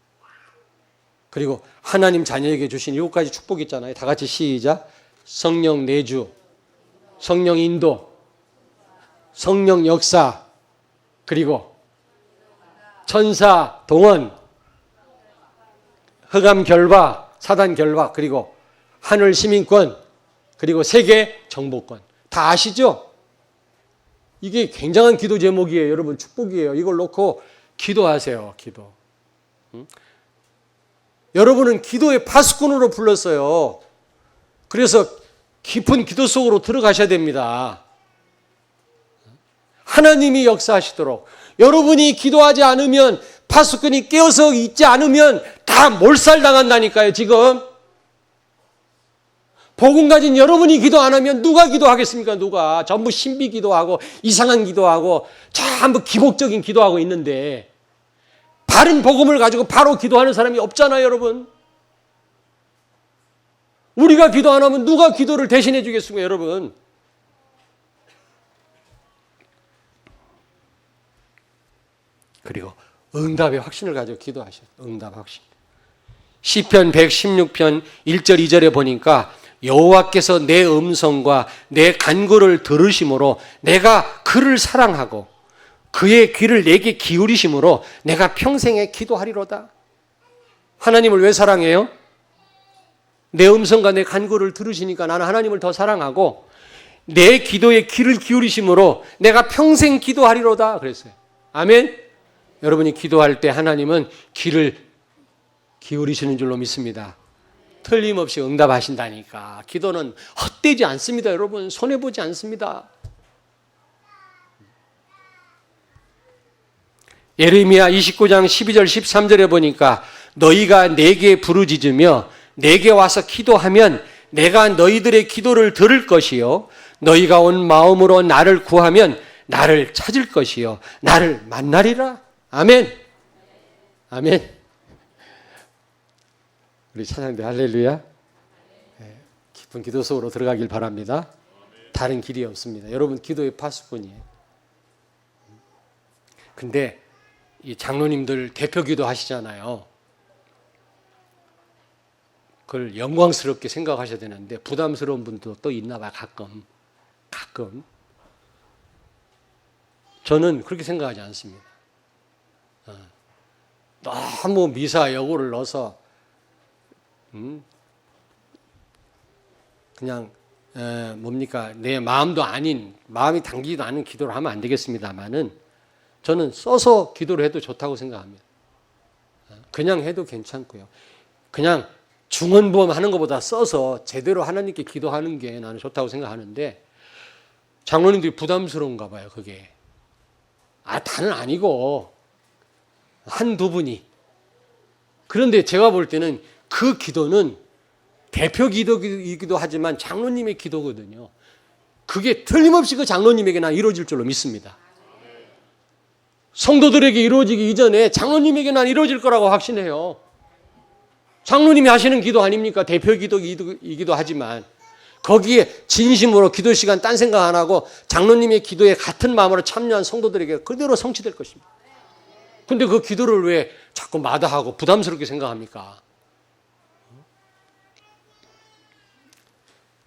S1: 그리고 하나님 자녀에게 주신 7가지 축복이 있잖아요. 다 같이 시작. 성령 내주, 성령 인도, 성령 역사, 그리고 천사 동원, 흑암 결박, 사단 결박, 그리고 하늘 시민권, 그리고 세계 정복권. 다 아시죠? 이게 굉장한 기도 제목이에요. 여러분 축복이에요. 이걸 놓고 기도하세요. 기도. 여러분은 기도의 파수꾼으로 불렀어요. 그래서 깊은 기도 속으로 들어가셔야 됩니다. 하나님이 역사하시도록. 여러분이 기도하지 않으면, 파수꾼이 깨어서 있지 않으면 다 몰살당한다니까요. 지금 복음 가진 여러분이 기도 안 하면 누가 기도하겠습니까? 누가. 전부 신비 기도하고 이상한 기도하고 전부 기복적인 기도하고 있는데 바른 복음을 가지고 바로 기도하는 사람이 없잖아요, 여러분. 우리가 기도 안 하면 누가 기도를 대신해 주겠습니까, 여러분? 그리고 응답의 확신을 가지고 기도하셔요. 응답 확신. 시편 116편 1절 2절에 보니까 여호와께서 내 음성과 내 간구를 들으심으로 내가 그를 사랑하고 그의 귀를 내게 기울이심으로 내가 평생에 기도하리로다. 하나님을 왜 사랑해요? 내 음성과 내 간구를 들으시니까 나는 하나님을 더 사랑하고 내 기도에 귀를 기울이심으로 내가 평생 기도하리로다 그랬어요. 아멘? 여러분이 기도할 때 하나님은 귀를 기울이시는 줄로 믿습니다. 틀림없이 응답하신다니까. 기도는 헛되지 않습니다. 여러분 손해보지 않습니다. 예레미야 29장 12절 13절에 보니까 너희가 내게 부르짖으며 내게 와서 기도하면 내가 너희들의 기도를 들을 것이요 너희가 온 마음으로 나를 구하면 나를 찾을 것이요 나를 만나리라. 아멘. 아멘. 우리 찬양대 할렐루야. 깊은 기도 속으로 들어가길 바랍니다. 다른 길이 없습니다. 여러분 기도의 파수꾼이에요. 근데 이 장로님들 대표 기도 하시잖아요. 그걸 영광스럽게 생각하셔야 되는데 부담스러운 분도 또 있나 봐요. 가끔. 저는 그렇게 생각하지 않습니다. 너무 미사 여구를 넣어서 그냥 뭡니까 내 마음도 아닌 마음이 당기지도 않은 기도를 하면 안 되겠습니다만은 저는 써서 기도를 해도 좋다고 생각합니다. 그냥 해도 괜찮고요. 그냥 중언부언하는 것보다 써서 제대로 하나님께 기도하는 게 나는 좋다고 생각하는데 장로님들이 부담스러운가 봐요. 그게. 다는 아니고 한두 분이. 그런데 제가 볼 때는 그 기도는 대표 기도이기도 하지만 장로님의 기도거든요. 그게 틀림없이 그 장로님에게나 이루어질 줄로 믿습니다. 성도들에게 이루어지기 이전에 장로님에게나 이루어질 거라고 확신해요. 장로님이 하시는 기도 아닙니까? 대표 기도이기도 하지만 거기에 진심으로 기도 시간 딴 생각 안 하고 장로님의 기도에 같은 마음으로 참여한 성도들에게 그대로 성취될 것입니다. 근데 그 기도를 왜 자꾸 마다하고 부담스럽게 생각합니까?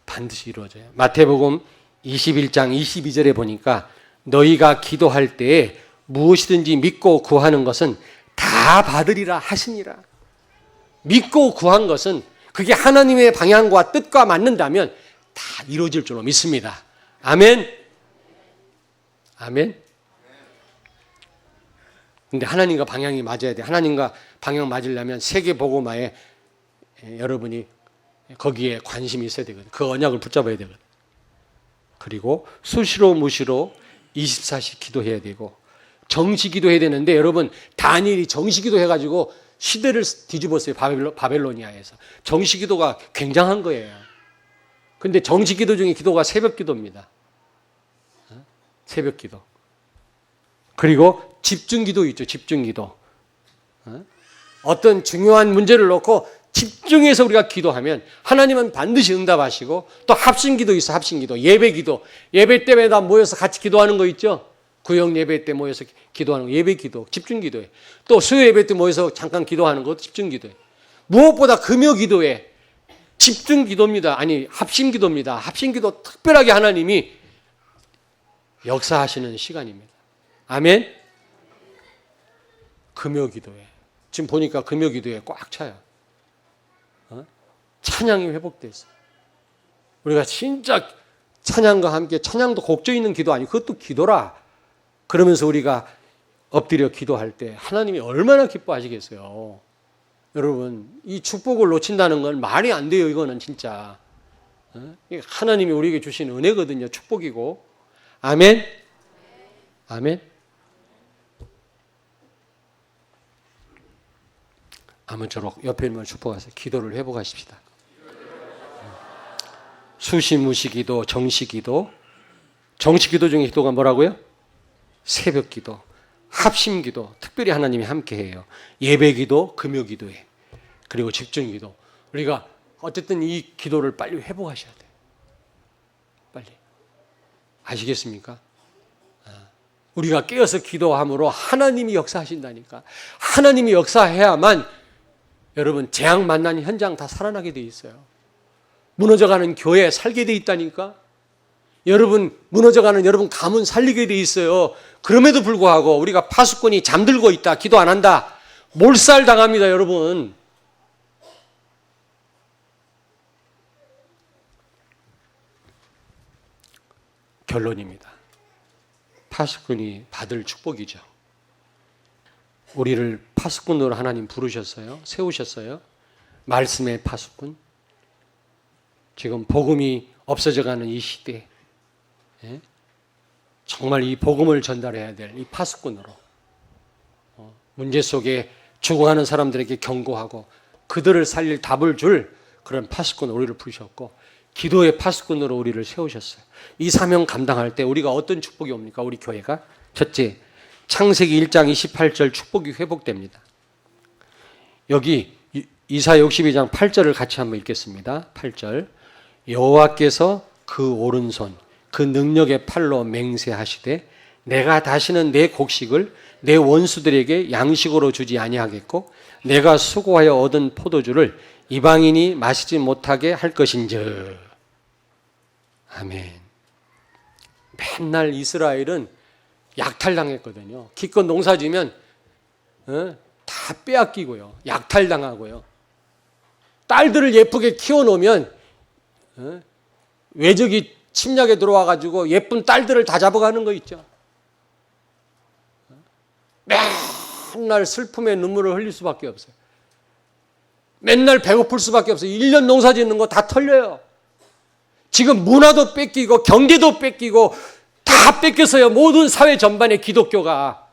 S1: 반드시 이루어져요. 마태복음 21장 22절에 보니까 너희가 기도할 때에 무엇이든지 믿고 구하는 것은 다 받으리라 하시니라. 믿고 구한 것은 그게 하나님의 방향과 뜻과 맞는다면 다 이루어질 줄로 믿습니다. 아멘. 아멘. 근데 하나님과 방향이 맞아야 돼. 하나님과 방향 맞으려면 세계복음화에 여러분이 거기에 관심이 있어야 되거든. 그 언약을 붙잡아야 되거든. 그리고 수시로 무시로 24시 기도해야 되고 정시 기도해야 되는데 여러분 다니엘이 정시 기도해가지고 시대를 뒤집었어요. 바벨로니아에서. 정시 기도가 굉장한 거예요. 근데 정시 기도 중에 기도가 새벽 기도입니다. 새벽 기도. 그리고 집중 기도 있죠. 집중 기도. 어떤 중요한 문제를 놓고 집중해서 우리가 기도하면 하나님은 반드시 응답하시고 또 합심 기도 있어. 합심 기도. 예배 기도. 예배 때마다 모여서 같이 기도하는 거 있죠. 구역 예배 때 모여서 기도하는 거 예배 기도, 집중 기도에. 또 수요 예배 때 모여서 잠깐 기도하는 것도 집중 기도에. 무엇보다 금요 기도에 집중 기도입니다. 아니 합심 기도입니다. 합심 기도 특별하게 하나님이 역사하시는 시간입니다. 아멘. 금요 기도에. 지금 보니까 금요 기도에 꽉 차요. 찬양이 회복돼 있어요. 우리가 진짜 찬양과 함께 찬양도 곡조 있는 기도 아니고 그것도 기도라. 그러면서 우리가 엎드려 기도할 때 하나님이 얼마나 기뻐하시겠어요. 여러분 이 축복을 놓친다는 건 말이 안 돼요. 이거는 진짜 하나님이 우리에게 주신 은혜거든요. 축복이고. 아멘. 아멘. 아무쪼록 옆에 있는 축복하세요. 기도를 회복하십시다. 수시무시 기도, 정시 기도. 정시 기도 중에 기도가 뭐라고요? 새벽 기도, 합심 기도, 특별히 하나님이 함께해요. 예배 기도, 금요 기도에. 그리고 집중 기도. 우리가 어쨌든 이 기도를 빨리 회복하셔야 돼요. 빨리. 아시겠습니까? 우리가 깨어서 기도함으로 하나님이 역사하신다니까. 하나님이 역사해야만 여러분 재앙 만난 현장 다 살아나게 돼 있어요. 무너져가는 교회 살게 돼 있다니까. 여러분 무너져가는 여러분 가문 살리게 돼 있어요. 그럼에도 불구하고 우리가 파수꾼이 잠들고 있다, 기도 안 한다, 몰살당합니다. 여러분 결론입니다. 파수꾼이 받을 축복이죠. 우리를 파수꾼으로 하나님 부르셨어요. 세우셨어요. 말씀의 파수꾼. 지금 복음이 없어져가는 이 시대에 정말 이 복음을 전달해야 될 이 파수꾼으로 문제 속에 죽어가는 사람들에게 경고하고 그들을 살릴 답을 줄 그런 파수꾼으로 우리를 부르셨고 기도의 파수꾼으로 우리를 세우셨어요. 이 사명 감당할 때 우리가 어떤 축복이 옵니까? 우리 교회가 첫째, 창세기 1장 28절 축복이 회복됩니다. 여기 이사 62장 8절을 같이 한번 읽겠습니다. 8절 여호와께서 그 오른손 그 능력의 팔로 맹세하시되 내가 다시는 내 곡식을 내 원수들에게 양식으로 주지 아니하겠고 내가 수고하여 얻은 포도주를 이방인이 마시지 못하게 할 것인즉. 아멘. 맨날 이스라엘은 약탈당했거든요. 기껏 농사지면 다 빼앗기고요. 약탈당하고요. 딸들을 예쁘게 키워놓으면 외적이 침략에 들어와가지고 예쁜 딸들을 다 잡아가는 거 있죠. 맨날 슬픔에 눈물을 흘릴 수밖에 없어요. 맨날 배고플 수밖에 없어요. 1년 농사 짓는 거 다 털려요. 지금 문화도 뺏기고 경제도 뺏기고 다 뺏겼어요. 모든 사회 전반에 기독교가.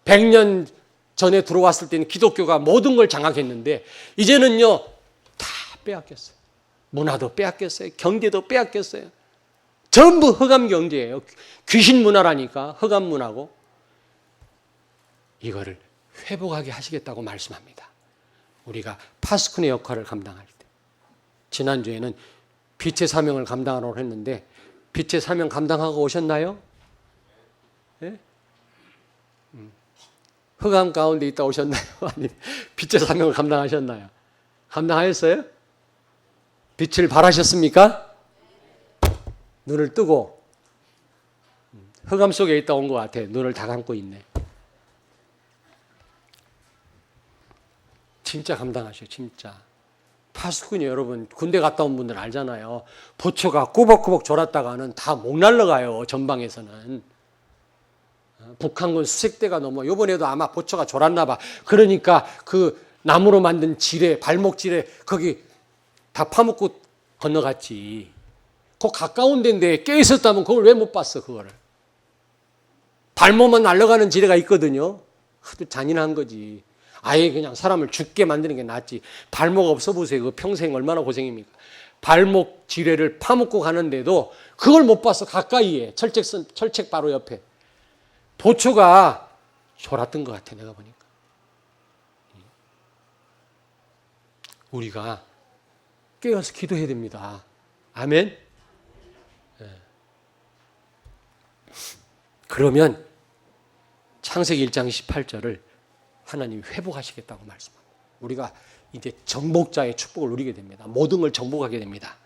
S1: 100년 전에 들어왔을 때는 기독교가 모든 걸 장악했는데 이제는요 다 빼앗겼어요. 문화도 빼앗겼어요. 경제도 빼앗겼어요. 전부 흑암 경제예요. 귀신 문화라니까 흑암 문화고. 이거를 회복하게 하시겠다고 말씀합니다. 우리가 파수꾼의 역할을 감당할 때. 지난주에는 빛의 사명을 감당하라고 했는데 빛의 사명 감당하고 오셨나요? 네? 흑암 가운데 있다 오셨나요? 아니, 빛의 사명을 감당하셨나요? 감당하셨어요? 빛을 발하셨습니까? 눈을 뜨고 흑암 속에 있다 온 것 같아. 눈을 다 감고 있네. 진짜 감당하셔요. 진짜. 파수꾼이 여러분 군대 갔다 온 분들 알잖아요. 보초가 꾸벅꾸벅 졸았다가는 다 목 날라가요. 전방에서는. 북한군 수색대가 넘어. 이번에도 아마 보초가 졸았나 봐. 그러니까 그 나무로 만든 지뢰, 발목 지뢰 거기 다 파묻고 건너갔지. 그 가까운 데인데 깨 있었다면 그걸 왜 못 봤어 그거를. 발목만 날아가는 지뢰가 있거든요. 아주 잔인한 거지. 아예 그냥 사람을 죽게 만드는 게 낫지. 발목 없어 보세요. 그 평생 얼마나 고생입니까. 발목 지뢰를 파묻고 가는데도 그걸 못 봤어. 가까이에 철책 바로 옆에. 보초가 졸았던 것 같아 내가 보니까. 우리가 깨어서 기도해야 됩니다. 아멘. 그러면 창세기 1장 18절을 하나님이 회복하시겠다고 말씀합니다. 우리가 이제 정복자의 축복을 누리게 됩니다. 모든 걸 정복하게 됩니다.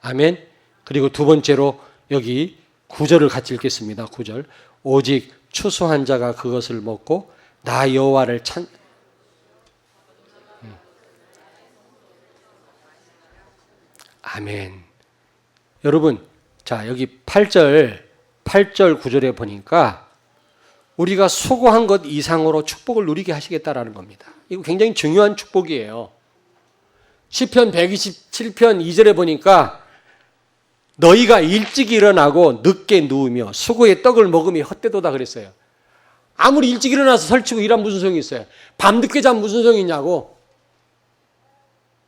S1: 아멘. 그리고 두 번째로 여기 9절을 같이 읽겠습니다. 9절. 오직 추수한 자가 그것을 먹고 나 여호와를 아멘. 여러분, 자 여기 8절 9절에 보니까 우리가 수고한 것 이상으로 축복을 누리게 하시겠다라는 겁니다. 이거 굉장히 중요한 축복이에요. 시편 127편 2절에 보니까 너희가 일찍 일어나고 늦게 누우며 수고의 떡을 먹음이 헛되도다 그랬어요. 아무리 일찍 일어나서 설치고 일하면 무슨 소용이 있어요? 밤늦게 자면 무슨 소용이 있냐고.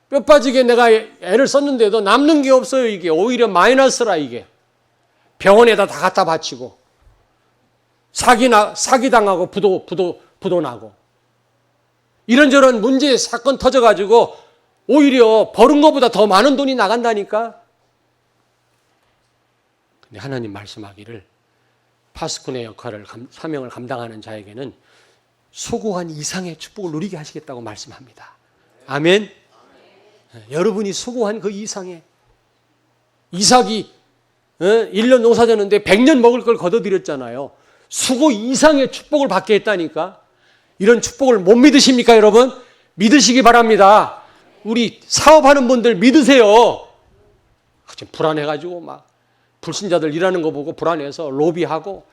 S1: 뼈 빠지게 내가 애를 썼는데도 남는 게 없어요. 이게 오히려 마이너스라 이게. 병원에다 다 갖다 바치고 사기당하고 부도 나고 이런저런 문제 사건 터져가지고 오히려 벌은 것보다 더 많은 돈이 나간다니까. 근데 하나님 말씀하기를 파수꾼의 역할을 사명을 감당하는 자에게는 수고한 이상의 축복을 누리게 하시겠다고 말씀합니다. 아멘. 여러분이 수고한 그 이상의 이삭이 1년 농사 졌는데 100년 먹을 걸 거둬들였잖아요. 수고 이상의 축복을 받게 했다니까. 이런 축복을 못 믿으십니까 여러분? 믿으시기 바랍니다. 우리 사업하는 분들 믿으세요. 지금 불안해가지고 막 불신자들 일하는 거 보고 불안해서 로비하고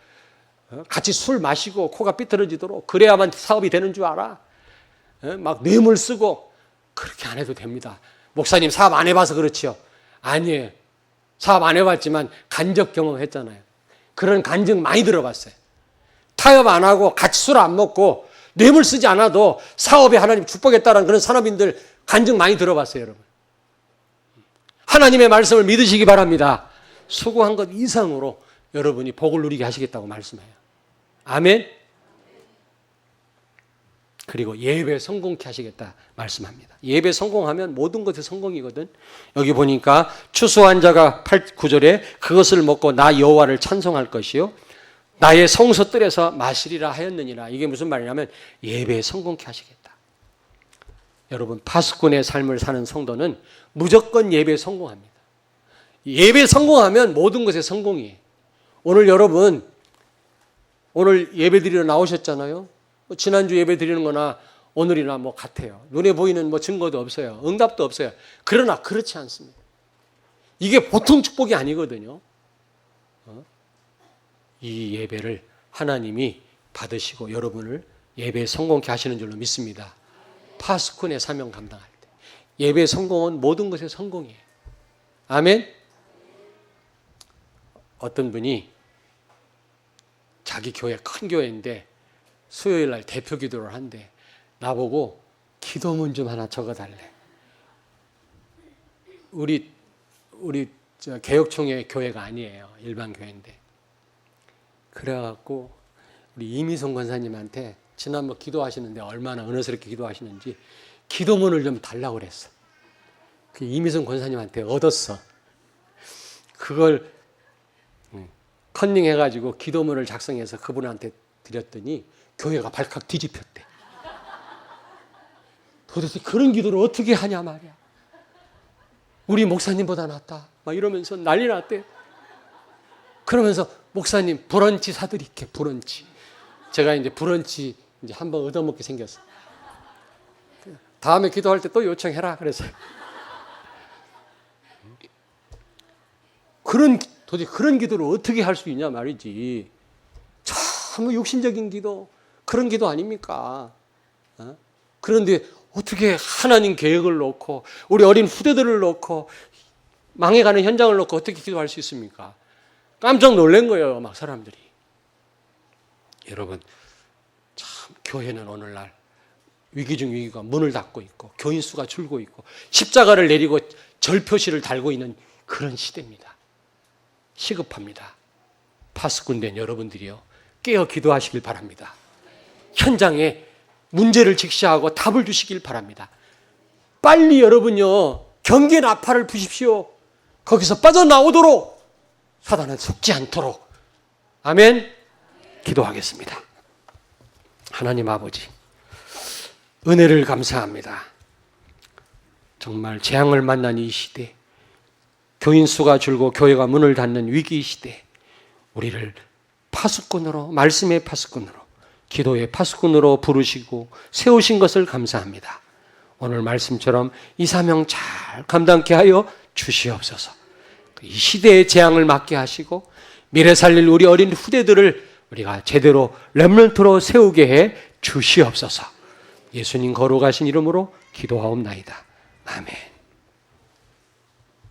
S1: 같이 술 마시고 코가 삐뚤어지도록 그래야만 사업이 되는 줄 알아. 막 뇌물 쓰고 그렇게 안 해도 됩니다. 목사님 사업 안 해봐서 그렇지요. 아니에요. 사업 안 해봤지만 간접 경험했잖아요. 그런 간증 많이 들어봤어요. 타협 안 하고 같이 술 안 먹고 뇌물 쓰지 않아도 사업에 하나님 축복했다는 그런 산업인들 간증 많이 들어봤어요, 여러분. 하나님의 말씀을 믿으시기 바랍니다. 수고한 것 이상으로 여러분이 복을 누리게 하시겠다고 말씀해요. 아멘. 그리고 예배 성공케 하시겠다 말씀합니다. 예배 성공하면 모든 것이 성공이거든. 여기 보니까 추수한 자가 9절에 그것을 먹고 나 여호와를 찬송할 것이요 나의 성소 뜰에서 마시리라 하였느니라. 이게 무슨 말이냐면 예배 성공케 하시겠다. 여러분 파수꾼의 삶을 사는 성도는 무조건 예배 성공합니다. 예배 성공하면 모든 것에 성공이에요. 오늘 여러분 오늘 예배 드리러 나오셨잖아요. 지난주 예배 드리는 거나 오늘이나 뭐 같아요. 눈에 보이는 뭐 증거도 없어요. 응답도 없어요. 그러나 그렇지 않습니다. 이게 보통 축복이 아니거든요. 이 예배를 하나님이 받으시고 여러분을 예배에 성공케 하시는 줄로 믿습니다. 파수꾼의 사명 감당할 때 예배 성공은 모든 것의 성공이에요. 아멘. 어떤 분이 자기 교회 큰 교회인데 수요일 날 대표 기도를 한대. 나보고 기도문 좀 하나 적어달래. 우리 개혁총회 교회가 아니에요. 일반 교회인데. 그래갖고 우리 이미성 권사님한테 지난번 기도하시는데 얼마나 은혜스럽게 기도하시는지 기도문을 좀 달라고 그랬어. 그 이미성 권사님한테 얻었어. 그걸 컨닝해가지고 기도문을 작성해서 그분한테 드렸더니 교회가 발칵 뒤집혔대. 도대체 그런 기도를 어떻게 하냐 말이야. 우리 목사님보다 낫다. 막 이러면서 난리 났대. 그러면서 목사님 브런치 사드릴게. 브런치. 제가 이제 브런치 이제 한번 얻어먹게 생겼어. 다음에 기도할 때 또 요청해라. 그래서 도대체 그런 기도를 어떻게 할 수 있냐 말이지. 참 육신적인 기도, 그런 기도 아닙니까? 그런데 어떻게 하나님 계획을 놓고 우리 어린 후대들을 놓고 망해가는 현장을 놓고 어떻게 기도할 수 있습니까? 깜짝 놀란 거예요, 막 사람들이. 여러분, 참 교회는 오늘날 위기 중 위기가 문을 닫고 있고 교인 수가 줄고 있고 십자가를 내리고 절표시를 달고 있는 그런 시대입니다. 시급합니다. 파수꾼 된 여러분들이요, 깨어 기도하시길 바랍니다. 현장에 문제를 직시하고 답을 주시길 바랍니다. 빨리 여러분요, 경계 나팔을 부십시오. 거기서 빠져나오도록, 사단은 속지 않도록. 아멘. 기도하겠습니다. 하나님 아버지, 은혜를 감사합니다. 정말 재앙을 만난 이 시대, 교인 수가 줄고 교회가 문을 닫는 위기 시대, 우리를 파수꾼으로, 말씀의 파수꾼으로, 기도의 파수꾼으로 부르시고 세우신 것을 감사합니다. 오늘 말씀처럼 이 사명 잘 감당케 하여 주시옵소서. 이 시대의 재앙을 막게 하시고 미래 살릴 우리 어린 후대들을 우리가 제대로 렘넌트로 세우게 해 주시옵소서. 예수님 거룩하신 이름으로 기도하옵나이다. 아멘.